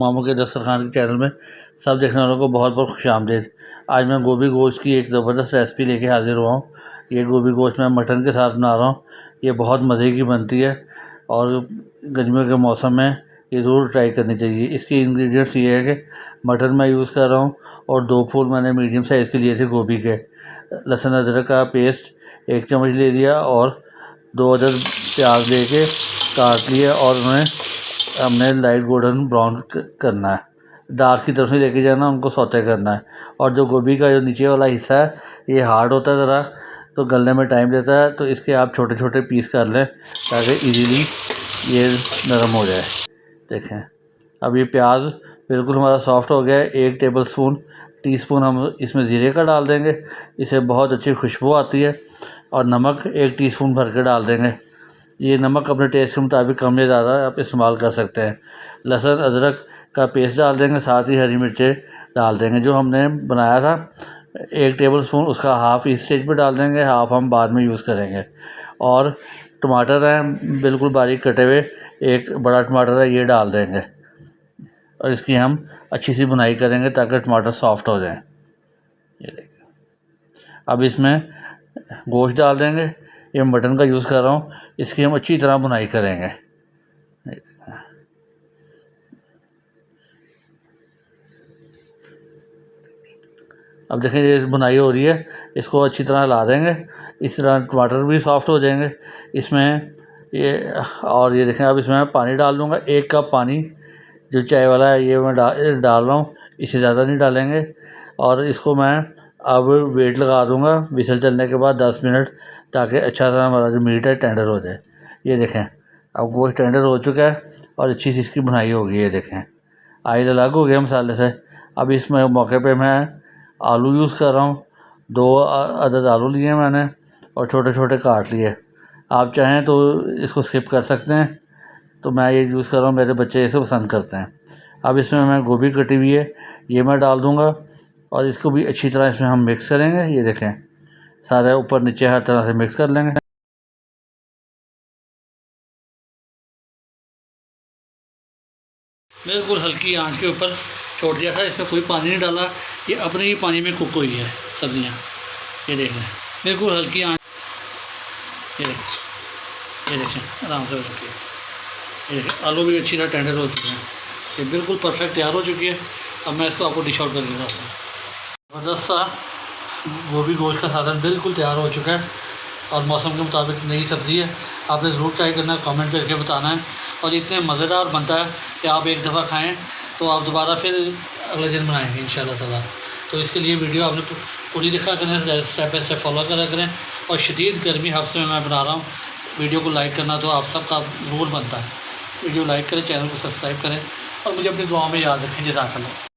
मामू के दस्तरखान के चैनल में सब देखने वालों को बहुत बहुत खुशामदीद। आज मैं गोभी गोश्त की एक ज़बरदस्त रेसिपी लेके हाज़िर हुआ हूँ। ये गोभी गोश्त मैं मटन के साथ बना रहा हूँ। ये बहुत मज़े की बनती है और गर्मियों के मौसम में ये ज़रूर ट्राई करनी चाहिए। इसके इंग्रेडिएंट्स ये है कि मटन मैं यूज़ कर रहा हूँ और 2 फूल मैंने मीडियम साइज़ के लिए थे गोभी के। लहसुन अदरक का पेस्ट 1 चम्मच ले लिया और 2 अदद प्याज लेके काट लिया और उन्हें हमने लाइट गोल्डन ब्राउन करना है। डार्क की तरफ से लेके जाना, उनको सौते करना है। और जो गोभी का जो नीचे वाला हिस्सा है ये हार्ड होता है ज़रा, तो गलने में टाइम लेता है, तो इसके आप छोटे छोटे पीस कर लें ताकि इजीली ये नरम हो जाए। देखें अब ये प्याज बिल्कुल हमारा सॉफ्ट हो गया है। 1 टीस्पून हम इसमें ज़ीरे का डाल देंगे, इससे बहुत अच्छी खुशबू आती है। और नमक 1 टीस्पून भर के डाल देंगे। ये नमक अपने टेस्ट के मुताबिक कम या ज़्यादा आप इस्तेमाल कर सकते हैं। लहसुन अदरक का पेस्ट डाल देंगे, साथ ही हरी मिर्चें डाल देंगे। जो हमने बनाया था 1 टेबलस्पून, उसका हाफ़ इस स्टेज पे डाल देंगे, हाफ़ हम बाद में यूज़ करेंगे। और टमाटर हैं बिल्कुल बारीक कटे हुए, 1 बड़ा टमाटर है, ये डाल देंगे और इसकी हम अच्छी सी भुनाई करेंगे ताकि टमाटर सॉफ्ट हो जाएँ। ये देखिए अब इसमें गोश्त डाल देंगे। ये मटन का यूज़ कर रहा हूँ, इसकी हम अच्छी तरह भुनाई करेंगे। अब देखें ये भुनाई हो रही है, इसको अच्छी तरह हिला देंगे। इस तरह टमाटर भी सॉफ्ट हो जाएंगे इसमें। ये और ये देखें अब इसमें पानी डाल दूँगा, 1 कप पानी जो चाय वाला है ये मैं डाल रहा हूँ, इससे ज़्यादा नहीं डालेंगे। और इसको मैं अब वेट लगा दूँगा विसल चलने के बाद 10 मिनट, ताकि अच्छा सा हमारा जो मीट है टेंडर हो जाए। ये देखें अब गोश्त टेंडर हो चुका है और अच्छी सी इसकी भुनाई हो गई है। देखें आयल अलग हो गया मसाले से। अब इसमें मौके पे मैं आलू यूज़ कर रहा हूँ। 2 अदद आलू लिए मैंने और छोटे छोटे काट लिए। आप चाहें तो इसको स्किप कर सकते हैं, तो मैं ये यूज़ कर रहा हूँ, मेरे बच्चे इसे पसंद करते हैं। अब इसमें मैं गोभी कटी हुई है ये मैं डाल दूँगा और इसको भी अच्छी तरह इसमें हम मिक्स करेंगे। ये देखें सारे ऊपर नीचे हर तरह से मिक्स कर लेंगे। बिल्कुल हल्की आंच के ऊपर छोड़ दिया था, इसमें कोई पानी नहीं डाला, ये अपने ही पानी में कुक हुई है सब्जियाँ। ये देख लें बिल्कुल हल्की आंच। ये देखें आराम से हो चुकी है। ये देखें आलू भी अच्छी तरह टेंडर हो चुके हैं, ये बिल्कुल परफेक्ट तैयार हो चुकी है। अब मैं इसको आपको डिश आउट कर देता हूँ। ज़बरदस्त सा गोभी गोश्त का सालन बिल्कुल तैयार हो चुका है और मौसम के मुताबिक नई सब्ज़ी है। आपने ज़रूर ट्राई करना है, कमेंट करके बताना है। और इतने मज़ेदार बनता है कि आप एक दफ़ा खाएं तो आप दोबारा फिर अगले दिन बनाएंगे इंशाल्लाह ताला। तो इसके लिए वीडियो आपने पूरी देखा करें, स्टेप बाय स्टेप फॉलो करा करें। और शदीद गर्मी हफ्ते में मैं बना रहा हूँ। वीडियो को लाइक करना तो आप सबका ज़रूर बनता है। वीडियो लाइक करें, चैनल को सब्सक्राइब करें और मुझे अपनी दुआ में याद रखें। जज़ाकल्लाह।